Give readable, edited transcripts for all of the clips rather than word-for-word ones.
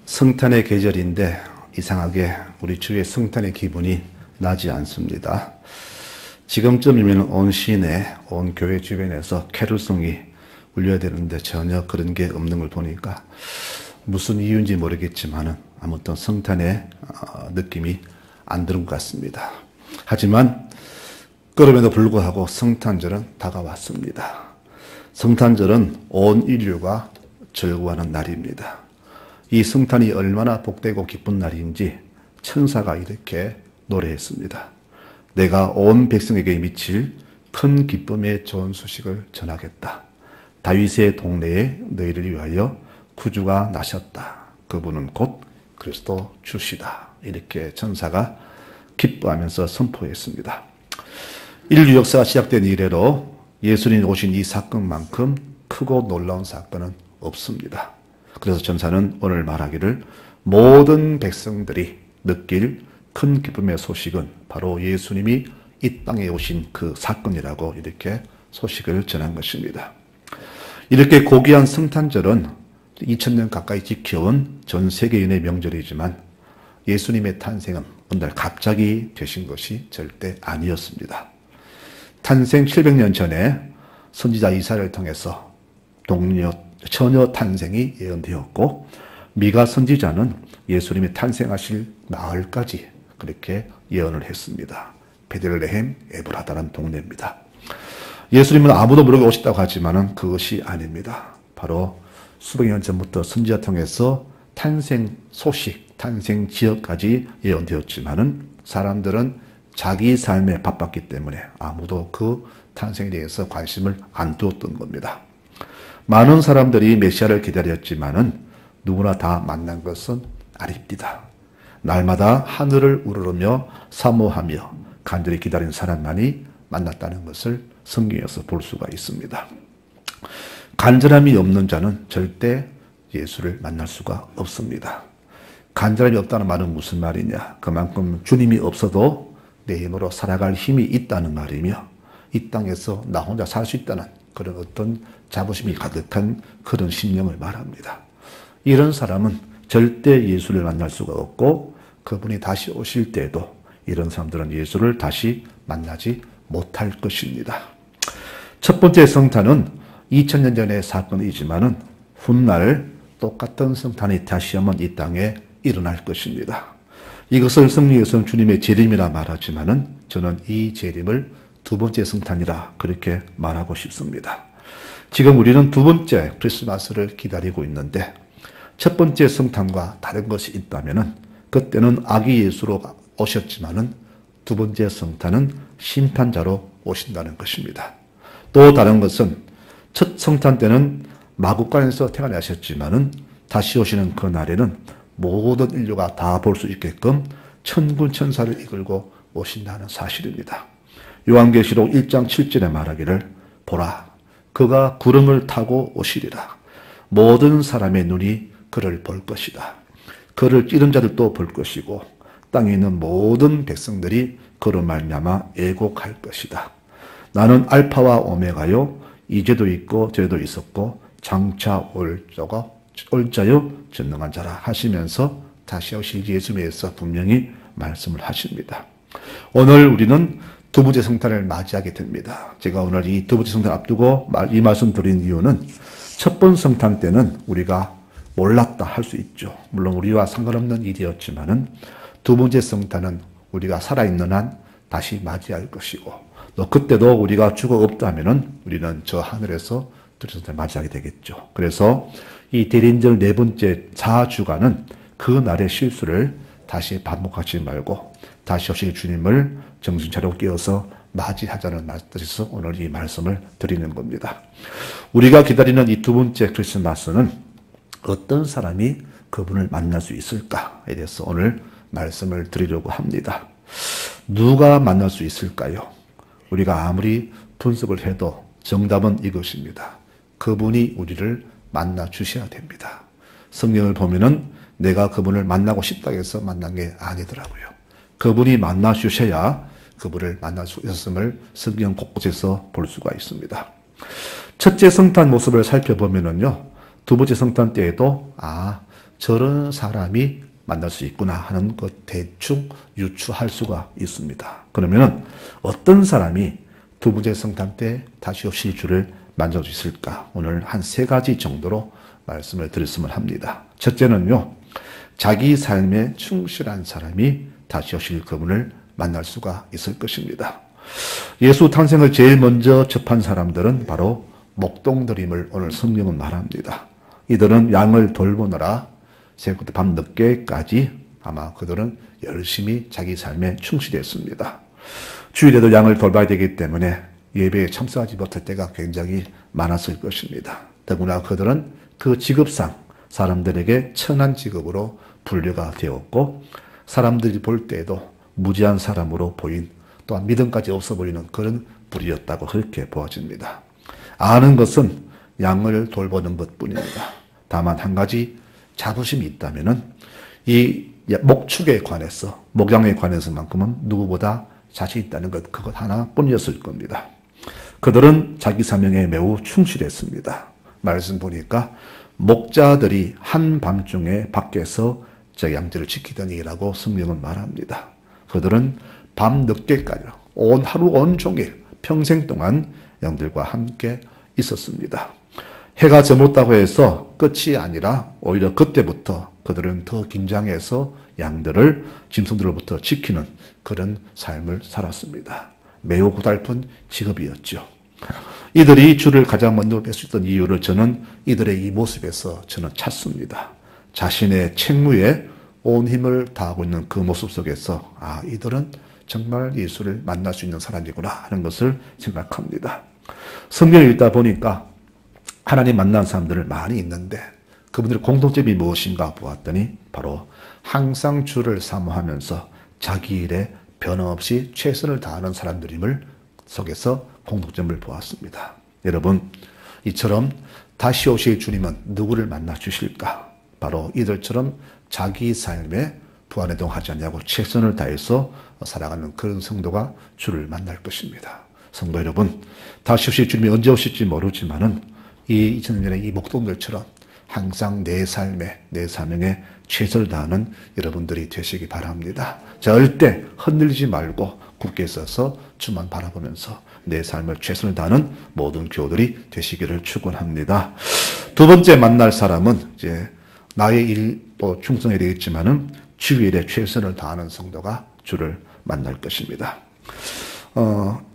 성탄의 계절인데 이상하게 우리 주위의 성탄의 기분이 나지 않습니다. 지금쯤이면 온 시내, 온 교회 주변에서 캐롤송이 울려야 되는데 전혀 그런 게 없는 걸 보니까 무슨 이유인지 모르겠지만 아무튼 성탄의 느낌이 안 드는 것 같습니다. 하지만 그럼에도 불구하고 성탄절은 다가왔습니다. 성탄절은 온 인류가 즐거워하는 날입니다. 이 성탄이 얼마나 복되고 기쁜 날인지 천사가 이렇게 노래했습니다. 내가 온 백성에게 미칠 큰 기쁨의 좋은 소식을 전하겠다. 다윗의 동네에 너희를 위하여 구주가 나셨다. 그분은 곧 그리스도 주시다. 이렇게 천사가 기뻐하면서 선포했습니다. 인류 역사가 시작된 이래로 예수님이 오신 이 사건만큼 크고 놀라운 사건은 없습니다. 그래서 천사는 오늘 말하기를 모든 백성들이 느낄 큰 기쁨의 소식은 바로 예수님이 이 땅에 오신 그 사건이라고 이렇게 소식을 전한 것입니다. 이렇게 고귀한 성탄절은 2000년 가까이 지켜온 전 세계인의 명절이지만 예수님의 탄생은 어느 날 갑자기 되신 것이 절대 아니었습니다. 탄생 700년 전에 선지자 이사야를 통해서 처녀 탄생이 예언되었고 미가 선지자는 예수님이 탄생하실 마을까지 그렇게 예언을 했습니다. 베들레헴 에브라다라는 동네입니다. 예수님은 아무도 모르게 오셨다고 하지만 그것이 아닙니다. 바로 수백 년 전부터 선지자 통해서 탄생 소식, 탄생 지역까지 예언되었지만 사람들은 자기 삶에 바빴기 때문에 아무도 그 탄생에 대해서 관심을 안 두었던 겁니다. 많은 사람들이 메시아를 기다렸지만은 누구나 다 만난 것은 아닙니다. 날마다 하늘을 우러르며 사모하며 간절히 기다린 사람만이 만났다는 것을 성경에서 볼 수가 있습니다. 간절함이 없는 자는 절대 예수를 만날 수가 없습니다. 간절함이 없다는 말은 무슨 말이냐? 그만큼 주님이 없어도 내 힘으로 살아갈 힘이 있다는 말이며 이 땅에서 나 혼자 살 수 있다는 그런 어떤 자부심이 가득한 그런 심령을 말합니다. 이런 사람은 절대 예수를 만날 수가 없고 그분이 다시 오실 때도 이런 사람들은 예수를 다시 만나지 못할 것입니다. 첫 번째 성탄은 2000년 전의 사건이지만은 훗날 똑같은 성탄이 다시 한번 이 땅에 일어날 것입니다. 이것을 성경에서는 주님의 재림이라 말하지만은 저는 이 재림을 두 번째 성탄이라 그렇게 말하고 싶습니다. 지금 우리는 두 번째 크리스마스를 기다리고 있는데 첫 번째 성탄과 다른 것이 있다면은 그때는 아기 예수로 오셨지만은 두 번째 성탄은 심판자로 오신다는 것입니다. 또 다른 것은 첫 성탄 때는 마구간에서 태어나셨지만은 다시 오시는 그 날에는 모든 인류가 다 볼 수 있게끔 천군 천사를 이끌고 오신다는 사실입니다. 요한계시록 1장 7절에 말하기를 보라 그가 구름을 타고 오시리라. 모든 사람의 눈이 그를 볼 것이다. 그를 찌른 자들도 볼 것이고 땅에 있는 모든 백성들이 그로 말미암아 애곡할 것이다. 나는 알파와 오메가요 이제도 있고 저에도 있었고 장차 올 자요 전능한 자라 하시면서 다시 오실 예수님에서 분명히 말씀을 하십니다. 오늘 우리는 두 번째 성탄을 맞이하게 됩니다. 제가 오늘 이 두 번째 성탄을 앞두고 이 말씀 드린 이유는 첫 번째 성탄 때는 우리가 몰랐다 할 수 있죠. 물론 우리와 상관없는 일이었지만은 두 번째 성탄은 우리가 살아있는 한 다시 맞이할 것이고 또 그때도 우리가 죽어 없다면은 우리는 저 하늘에서 두 번째 성탄을 맞이하게 되겠죠. 그래서 이 대림절 네 번째 4주간은 그 날의 실수를 다시 반복하지 말고 다시 오실 주님을 정신 차리고 깨어서 맞이하자는 뜻에서 오늘 이 말씀을 드리는 겁니다. 우리가 기다리는 이 두 번째 크리스마스는 어떤 사람이 그분을 만날 수 있을까에 대해서 오늘 말씀을 드리려고 합니다. 누가 만날 수 있을까요? 우리가 아무리 분석을 해도 정답은 이것입니다. 그분이 우리를 만나 주셔야 됩니다. 성경을 보면은 내가 그분을 만나고 싶다 해서 만난 게 아니더라고요. 그분이 만나 주셔야 그분을 만날 수 있었음을 성경 곳곳에서 볼 수가 있습니다. 첫째 성탄 모습을 살펴보면은요, 두 번째 성탄 때에도 저런 사람이 만날 수 있구나 하는 것 대충 유추할 수가 있습니다. 그러면은 어떤 사람이 두 번째 성탄 때 다시 없이 주를 만날 수 있을까? 오늘 한 3가지 정도로 말씀을 드렸으면 합니다. 첫째는요, 자기 삶에 충실한 사람이 다시 오실 그분을 만날 수가 있을 것입니다. 예수 탄생을 제일 먼저 접한 사람들은 바로 목동들임을 오늘 성경은 말합니다. 이들은 양을 돌보느라 새벽부터 밤 늦게까지 아마 그들은 열심히 자기 삶에 충실했습니다. 주일에도 양을 돌봐야 되기 때문에 예배에 참석하지 못할 때가 굉장히 많았을 것입니다. 더구나 그들은 그 직업상 사람들에게 천한 직업으로 분류가 되었고 사람들이 볼 때에도 무지한 사람으로 보인 또한 믿음까지 없어 보이는 그런 불이었다고 그렇게 보아집니다. 아는 것은 양을 돌보는 것뿐입니다. 다만 한 가지 자부심이 있다면은 이 목축에 관해서 목양에 관해서만큼은 누구보다 자신 있다는 것 그것 하나뿐이었을 겁니다. 그들은 자기 사명에 매우 충실했습니다. 말씀 보니까 목자들이 한밤중에 밖에서 저 양들을 지키더니라고 성경은 말합니다. 그들은 밤 늦게까지 하루 온종일 평생 동안 양들과 함께 있었습니다. 해가 저물었다고 해서 끝이 아니라 오히려 그때부터 그들은 더 긴장해서 양들을 짐승들로부터 지키는 그런 삶을 살았습니다. 매우 고달픈 직업이었죠. 이들이 주를 가장 먼저 뵐 수 있던 이유를 저는 이들의 이 모습에서 저는 찾습니다. 자신의 책무에 온 힘을 다하고 있는 그 모습 속에서 이들은 정말 예수를 만날 수 있는 사람이구나 하는 것을 생각합니다. 성경을 읽다 보니까 하나님 만난 사람들을 많이 있는데 그분들의 공통점이 무엇인가 보았더니 바로 항상 주를 사모하면서 자기 일에 변함없이 최선을 다하는 사람들임을 속에서 공통점을 보았습니다. 여러분, 이처럼 다시 오실 주님은 누구를 만나 주실까? 바로 이들처럼 자기 삶에 부안해동하지 않냐고 최선을 다해서 살아가는 그런 성도가 주를 만날 것입니다. 성도 여러분, 다시 오실 주님이 언제 오실지 모르지만은 이 2000년의 이 목동들처럼 항상 내 삶에, 내 사명에 최선을 다하는 여러분들이 되시기 바랍니다. 절대 흔들리지 말고 굳게 서서 주만 바라보면서 내 삶을 최선을 다하는 모든 교우들이 되시기를 축원합니다. 두 번째 만날 사람은 이제 나의 일도 충성해야 되겠지만은 주일에 최선을 다하는 성도가 주를 만날 것입니다.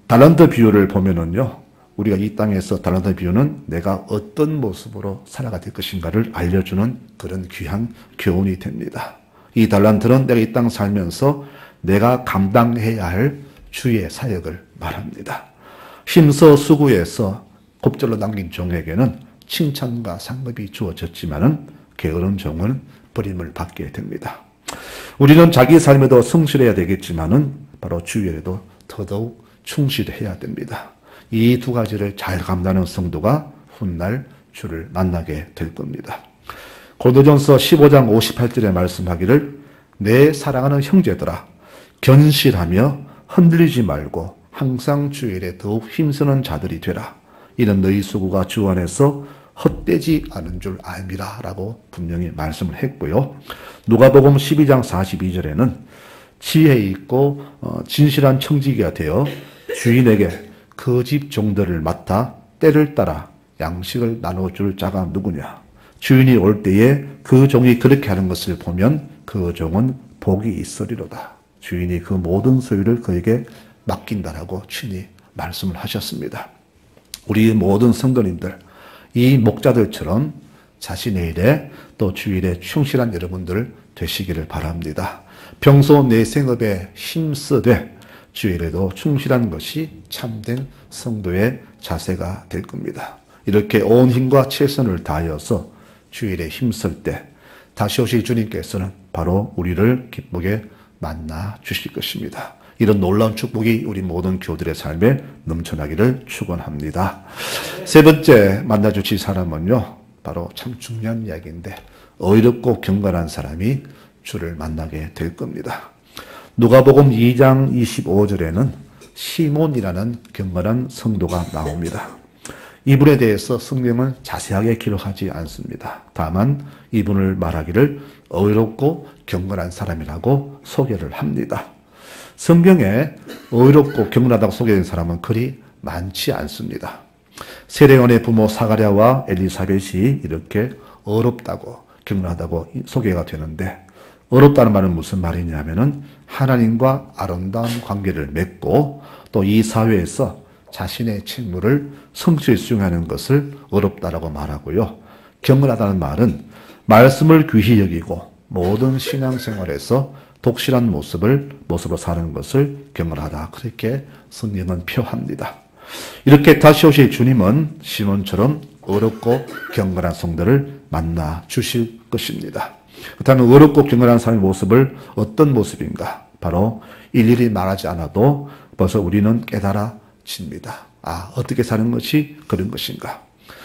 달란트 비유를 보면은요, 우리가 이 땅에서 달란트 비유는 내가 어떤 모습으로 살아가 될 것인가를 알려주는 그런 귀한 교훈이 됩니다. 이 달란트는 내가 이 땅 살면서 내가 감당해야 할 주의 사역을 말합니다. 힘써 수고해서 곱절로 남긴 종에게는 칭찬과 상급이 주어졌지만은 게으른 종은 버림을 받게 됩니다. 우리는 자기 삶에도 성실해야 되겠지만은 바로 주일에도 더더욱 충실해야 됩니다. 이 두 가지를 잘 감당하는 성도가 훗날 주를 만나게 될 겁니다. 고린도전서 15장 58절에 말씀하기를 내 사랑하는 형제들아 견실하며 흔들리지 말고 항상 주일에 더욱 힘쓰는 자들이 되라. 이는 너희 수고가 주 안에서 헛되지 않은 줄 알미라 라고 분명히 말씀을 했고요. 누가복음 12장 42절에는 지혜 있고 진실한 청지기가 되어 주인에게 그 집 종들을 맡아 때를 따라 양식을 나눠줄 자가 누구냐. 주인이 올 때에 그 종이 그렇게 하는 것을 보면 그 종은 복이 있으리로다. 주인이 그 모든 소유를 그에게 맡긴다라고 친히 말씀을 하셨습니다. 우리 모든 성도님들, 이 목자들처럼 자신의 일에 또 주일에 충실한 여러분들 되시기를 바랍니다. 평소 내 생업에 힘쓰되 주일에도 충실한 것이 참된 성도의 자세가 될 겁니다. 이렇게 온 힘과 최선을 다하여서 주일에 힘쓸 때 다시 오실 주님께서는 바로 우리를 기쁘게 만나 주실 것입니다. 이런 놀라운 축복이 우리 모든 교우들의 삶에 넘쳐나기를 축원합니다. 세 번째 만나 주실 사람은요, 바로 참 중요한 이야기인데 의롭고 경건한 사람이 주를 만나게 될 겁니다. 누가복음 2장 25절에는 시몬이라는 경건한 성도가 나옵니다. 이분에 대해서 성경은 자세하게 기록하지 않습니다. 다만 이분을 말하기를 의롭고 경건한 사람이라고 소개를 합니다. 성경에 의롭고 경건하다고 소개된 사람은 그리 많지 않습니다. 세례요한의 부모 사가랴와 엘리사벳이 이렇게 의롭다고 경건하다고 소개가 되는데, 의롭다는 말은 무슨 말이냐면은 하나님과 아름다운 관계를 맺고 또 이 사회에서 자신의 책무를 성실히 수행하는 것을 의롭다라고 말하고요. 경건하다는 말은 말씀을 귀히 여기고 모든 신앙생활에서 독실한 모습으로 사는 것을 경건하다, 그렇게 성경은 표합니다. 이렇게 다시 오실 주님은 시몬처럼 의롭고 경건한 성도를 만나 주실 것입니다. 그렇다면 의롭고 경건한 사람의 모습을 어떤 모습인가? 바로 일일이 말하지 않아도 벌써 우리는 깨달아집니다. 어떻게 사는 것이 그런 것인가?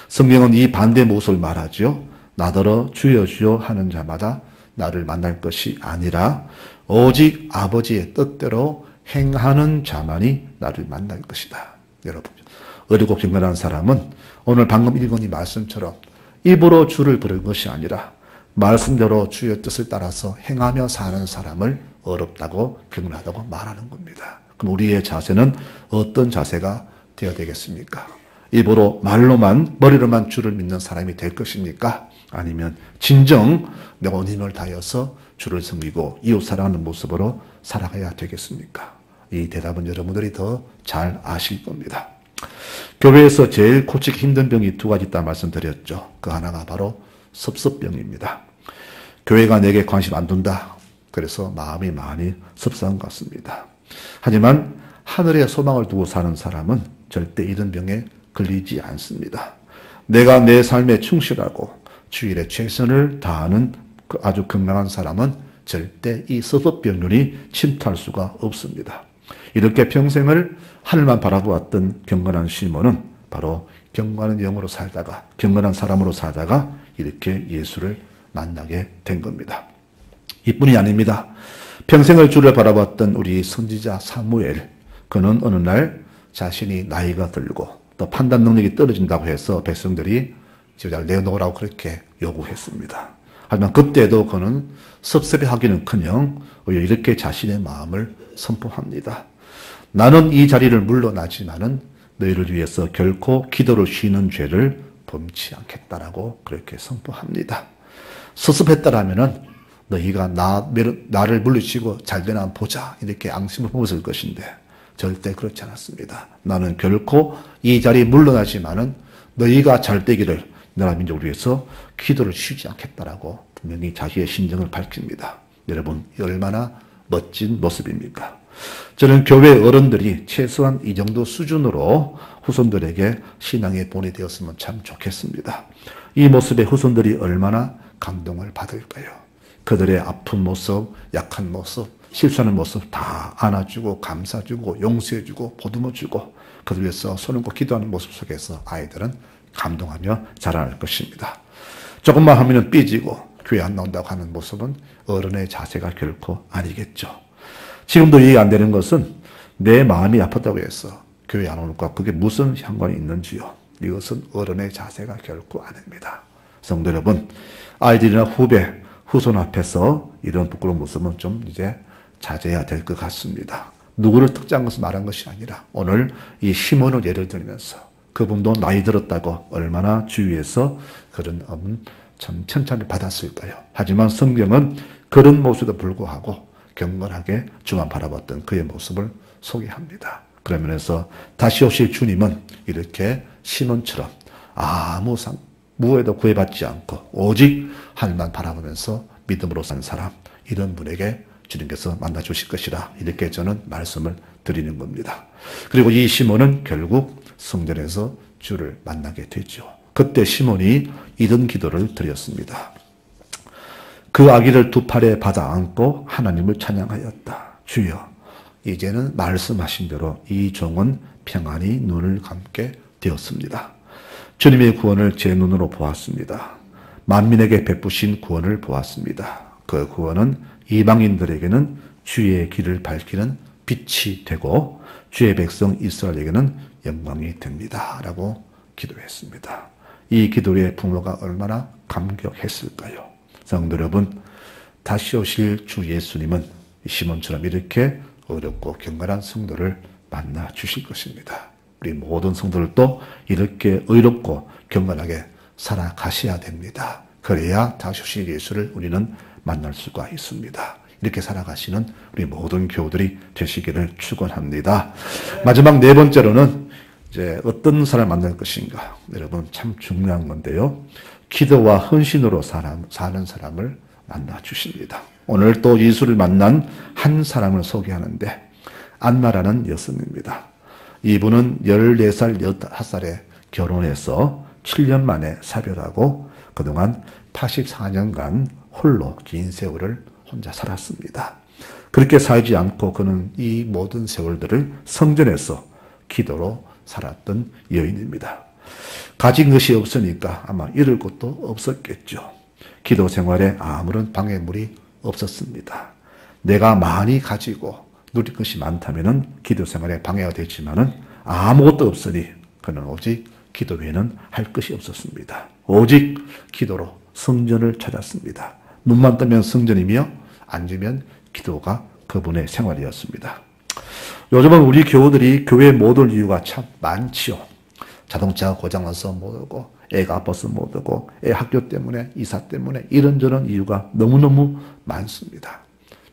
성경은 이 반대 모습을 말하죠. 나더러 주여 주여 하는 자마다 나를 만날 것이 아니라 오직 아버지의 뜻대로 행하는 자만이 나를 만날 것이다. 여러분, 의롭고 경건한 사람은 오늘 방금 읽은 이 말씀처럼 입으로 주를 부르는 것이 아니라 말씀대로 주의 뜻을 따라서 행하며 사는 사람을 의롭다고 경건하다고 말하는 겁니다. 그럼 우리의 자세는 어떤 자세가 되어야 되겠습니까? 입으로 머리로만 주를 믿는 사람이 될 것입니까? 아니면 진정 내 온 힘을 다해서 주를 섬기고 이웃 사랑하는 모습으로 살아가야 되겠습니까? 이 대답은 여러분들이 더 잘 아실 겁니다. 교회에서 제일 고치기 힘든 병이 두 가지 있다는 말씀드렸죠. 그 하나가 바로 섭섭병입니다. 교회가 내게 관심 안 둔다. 그래서 마음이 많이 섭섭한 것 같습니다. 하지만 하늘에 소망을 두고 사는 사람은 절대 이런 병에 걸리지 않습니다. 내가 내 삶에 충실하고 주일에 최선을 다하는 아주 건강한 사람은 절대 이 섭섭병률이 침투할 수가 없습니다. 이렇게 평생을 하늘만 바라보았던 경건한 시몬은 바로 경건한 영으로 살다가, 경건한 사람으로 살다가 이렇게 예수를 만나게 된 겁니다. 이뿐이 아닙니다. 평생을 주를 바라봤던 우리 선지자 사무엘, 그는 어느 날 자신이 나이가 들고 또 판단 능력이 떨어진다고 해서 백성들이 제자를 내놓으라고 그렇게 요구했습니다. 하지만 그때도 그는 섭섭해하기는커녕 오히려 이렇게 자신의 마음을 선포합니다. 나는 이 자리를 물러나지만은 너희를 위해서 결코 기도를 쉬는 죄를 범치 않겠다라고 그렇게 선포합니다. 섭섭했다라면은 너희가 나를 물리치고 잘되나 한번 보자, 이렇게 앙심을 품었을 것인데 절대 그렇지 않았습니다. 나는 결코 이 자리에 물러나지만은 너희가 잘되기를 나라 민족을 위해서 기도를 쉬지 않겠다라고 분명히 자기의 심정을 밝힙니다. 여러분, 얼마나 멋진 모습입니까? 저는 교회 어른들이 최소한 이 정도 수준으로 후손들에게 신앙의 본이 되었으면 참 좋겠습니다. 이 모습에 후손들이 얼마나 감동을 받을까요? 그들의 아픈 모습, 약한 모습, 실수하는 모습 다 안아주고 감싸주고 용서해주고 보듬어주고 그들 위해서 손을 꼭 기도하는 모습 속에서 아이들은 감동하며 자라날 것입니다. 조금만 하면 삐지고 교회 안 나온다고 하는 모습은 어른의 자세가 결코 아니겠죠. 지금도 이해가 안 되는 것은 내 마음이 아팠다고 해서 교회 안 오는 것과 그게 무슨 상관이 있는지요. 이것은 어른의 자세가 결코 아닙니다. 성도 여러분, 아이들이나 후손 앞에서 이런 부끄러운 모습은 좀 이제 자제해야 될 것 같습니다. 누구를 특정한 것을 말한 것이 아니라 오늘 이 시몬을 예를 들면서 그분도 나이 들었다고 얼마나 주위에서 그런 참 칭찬을 받았을까요? 하지만 성경은 그런 모습에도 불구하고 경건하게 주만 바라봤던 그의 모습을 소개합니다. 그런 면에서 다시 오실 주님은 이렇게 시몬처럼 아무 무에도 구애받지 않고 오직 하늘만 바라보면서 믿음으로 사는 사람, 이런 분에게 주님께서 만나 주실 것이라 이렇게 저는 말씀을 드리는 겁니다. 그리고 이 시몬은 결국 성전에서 주를 만나게 되죠. 그때 시몬이 이런 기도를 드렸습니다. 그 아기를 두 팔에 받아 안고 하나님을 찬양하였다. 주여, 이제는 말씀하신 대로 이 종은 평안히 눈을 감게 되었습니다. 주님의 구원을 제 눈으로 보았습니다. 만민에게 베푸신 구원을 보았습니다. 그 구원은 이방인들에게는 주의 길을 밝히는 빛이 되고 주의 백성 이스라엘에게는 영광이 됩니다. 라고 기도했습니다. 이 기도에 부모가 얼마나 감격했을까요? 성도 여러분, 다시 오실 주 예수님은 시몬처럼 이렇게 어렵고 경건한 성도를 만나 주실 것입니다. 우리 모든 성도들도 이렇게 의롭고 경건하게 살아가셔야 됩니다. 그래야 다시 오실 예수를 우리는 만날 수가 있습니다. 이렇게 살아가시는 우리 모든 교우들이 되시기를 축원합니다. 마지막 네 번째로는 이제 어떤 사람을 만날 것인가. 여러분 참 중요한 건데요. 기도와 헌신으로 사는 사람을 만나 주십니다. 오늘 또 예수를 만난 한 사람을 소개하는데 안나라는 여성입니다. 이분은 14살, 15살에 결혼해서 7년 만에 사별하고 그동안 84년간 홀로 긴 세월을 혼자 살았습니다. 그렇게 살지 않고 그는 이 모든 세월들을 성전에서 기도로 살았던 여인입니다. 가진 것이 없으니까 아마 잃을 것도 없었겠죠. 기도 생활에 아무런 방해물이 없었습니다. 내가 많이 가지고 누릴 것이 많다면 기도 생활에 방해가 됐지만은 아무것도 없으니 그는 오직 기도 외에는 할 것이 없었습니다. 오직 기도로 성전을 찾았습니다. 눈만 뜨면 성전이며 앉으면 기도가 그분의 생활이었습니다. 요즘은 우리 교우들이 교회에 못 올 이유가 참 많지요. 자동차가 고장나서 못 오고, 애가 아파서 못 오고, 애 학교 때문에, 이사 때문에 이런저런 이유가 너무너무 많습니다.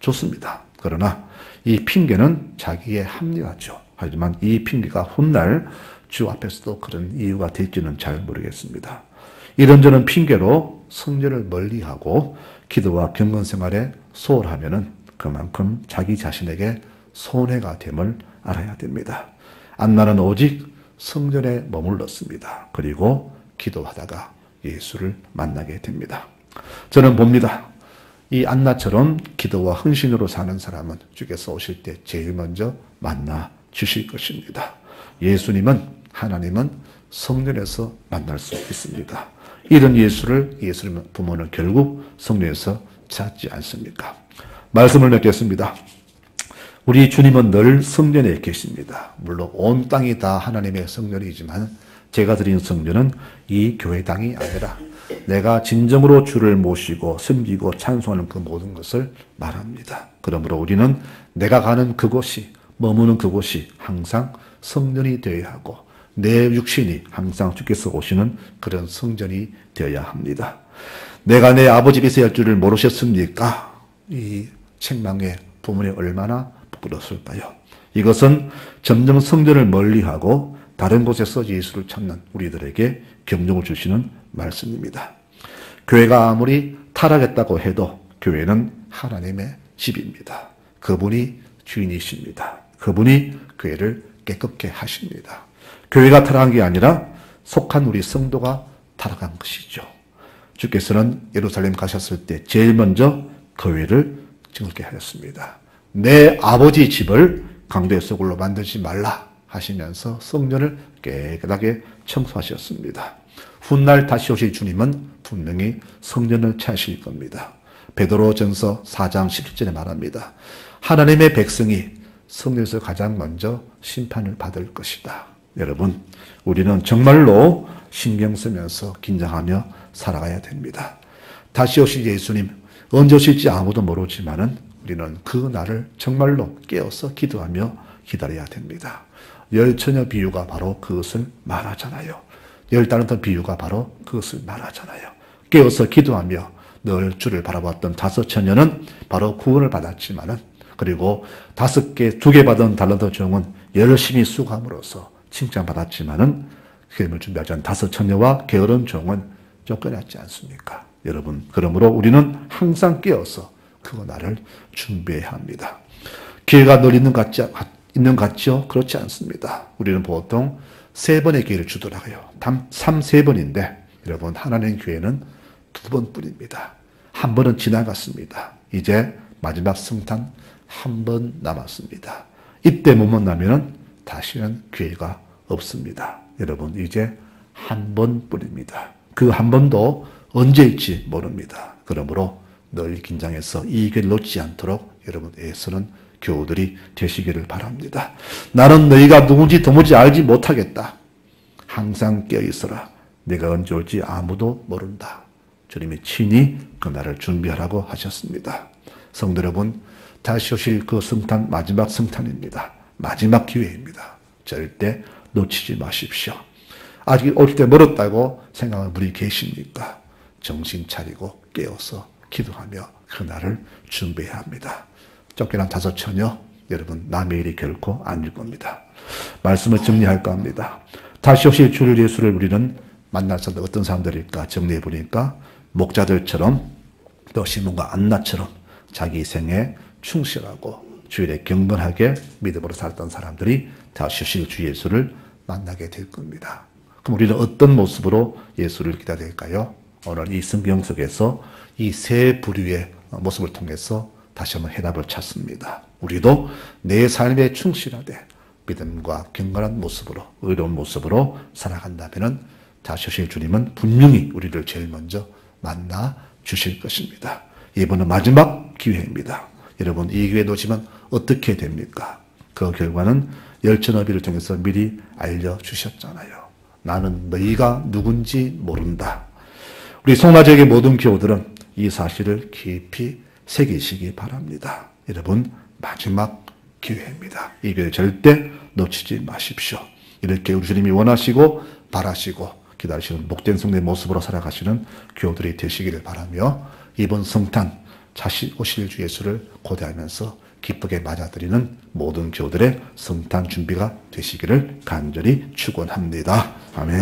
좋습니다. 그러나 이 핑계는 자기의 합리화죠. 하지만 이 핑계가 훗날 주 앞에서도 그런 이유가 될지는 잘 모르겠습니다. 이런저런 핑계로 성전을 멀리하고 기도와 경건생활에 소홀하면은 그만큼 자기 자신에게 손해가 됨을 알아야 됩니다. 안나는 오직 성전에 머물렀습니다. 그리고 기도하다가 예수를 만나게 됩니다. 저는 봅니다. 이 안나처럼 기도와 헌신으로 사는 사람은 주께서 오실 때 제일 먼저 만나 주실 것입니다. 예수님은, 하나님은 성전에서 만날 수 있습니다. 이런 예수를 부모는 결국 성전에서 찾지 않습니까? 말씀을 맺겠습니다. 우리 주님은 늘 성전에 계십니다. 물론 온 땅이 다 하나님의 성전이지만 제가 드린 성전은 이 교회당이 아니라 내가 진정으로 주를 모시고 섬기고 찬송하는 그 모든 것을 말합니다. 그러므로 우리는 내가 가는 그곳이, 머무는 그곳이 항상 성전이 되어야 하고 내 육신이 항상 주께서 오시는 그런 성전이 되어야 합니다. 내가 내 아버지 빚에 할 줄을 모르셨습니까? 이 책망의 부문이 얼마나 부끄러웠을까요? 이것은 점점 성전을 멀리하고 다른 곳에서 예수를 찾는 우리들에게 경종을 주시는 말씀입니다. 교회가 아무리 타락했다고 해도 교회는 하나님의 집입니다. 그분이 주인이십니다. 그분이 교회를 깨끗게 하십니다. 교회가 타락한 게 아니라 속한 우리 성도가 타락한 것이죠. 주께서는 예루살렘 가셨을 때 제일 먼저 교회를 정결케 하셨습니다. 내 아버지 집을 강도의 썩을로 만들지 말라 하시면서 성전을 깨끗하게 청소하셨습니다. 훗날 다시 오실 주님은 분명히 성전을 찾으실 겁니다. 베드로전서 4장 17절에 말합니다. 하나님의 백성이 성전에서 가장 먼저 심판을 받을 것이다. 여러분, 우리는 정말로 신경 쓰면서 긴장하며 살아가야 됩니다. 다시 오실 예수님, 언제 오실지 아무도 모르지만은 우리는 그 날을 정말로 깨어서 기도하며 기다려야 됩니다. 열처녀 비유가 바로 그것을 말하잖아요. 10달란트 비유가 바로 그것을 말하잖아요. 깨어서 기도하며 늘 주를 바라봤던 5처녀는 바로 구원을 받았지만은, 그리고 2개 받은 달란트 종은 열심히 수고함으로써 칭찬받았지만은 기름을 준비하지 않은 5처녀와 게으른 종은 쫓겨났지 않습니까? 여러분, 그러므로 우리는 항상 깨어서 그 날을 준비해야 합니다. 기회가 늘 있는 것 같죠? 그렇지 않습니다. 우리는 보통 3번의 기회를 주더라고요. 3번인데 여러분, 하나님 기회는 2번뿐입니다. 한 번은 지나갔습니다. 이제 마지막 성탄 한 번 남았습니다. 이때 못 만나면 다시는 기회가 없습니다. 여러분, 이제 한 번뿐입니다. 그 한 번도 언제일지 모릅니다. 그러므로 늘 긴장해서 이 기회를 놓지 않도록 여러분 애쓰는 교우들이 되시기를 바랍니다. 나는 너희가 누군지 도무지 알지 못하겠다. 항상 깨어있어라. 내가 언제 올지 아무도 모른다. 주님이 친히 그 날을 준비하라고 하셨습니다. 성도 여러분, 다시 오실 그 성탄 마지막 성탄입니다. 마지막 기회입니다. 절대 놓치지 마십시오. 아직 올 때 멀었다고 생각하는 분이 계십니까? 정신 차리고 깨어서 기도하며 그날을 준비해야 합니다. 쫓겨난 다섯 처녀, 여러분 남의 일이 결코 아닐 겁니다. 말씀을 정리할까 합니다. 다시 오실 주 예수를 우리는 만날 사람들 어떤 사람들일까 정리해 보니까 목자들처럼 또 시몬과 안나처럼 자기 생에 충실하고 주일에 경건하게 믿음으로 살던 사람들이 다시 오실 주 예수를 만나게 될 겁니다. 그럼 우리는 어떤 모습으로 예수를 기다려야 될까요? 오늘 이 성경 속에서 이 세 부류의 모습을 통해서 다시 한번 해답을 찾습니다. 우리도 내 삶에 충실하되 믿음과 경건한 모습으로 의로운 모습으로 살아간다면 다시 오실 주님은 분명히 우리를 제일 먼저 만나 주실 것입니다. 이번은 마지막 기회입니다. 여러분 이 기회 놓치면 어떻게 됩니까? 그 결과는 열천어비를 통해서 미리 알려주셨잖아요. 나는 너희가 누군지 모른다. 우리 송라지역의 모든 교우들은 이 사실을 깊이 새기시기 바랍니다. 여러분 마지막 기회입니다. 이 기회 절대 놓치지 마십시오. 이렇게 우리 주님이 원하시고 바라시고 기다리시는 복된 성도의 모습으로 살아가시는 교우들이 되시기를 바라며 이번 성탄 다시 오실 주 예수를 고대하면서 기쁘게 맞아들이는 모든 교우들의 성탄 준비가 되시기를 간절히 축원합니다. 아멘.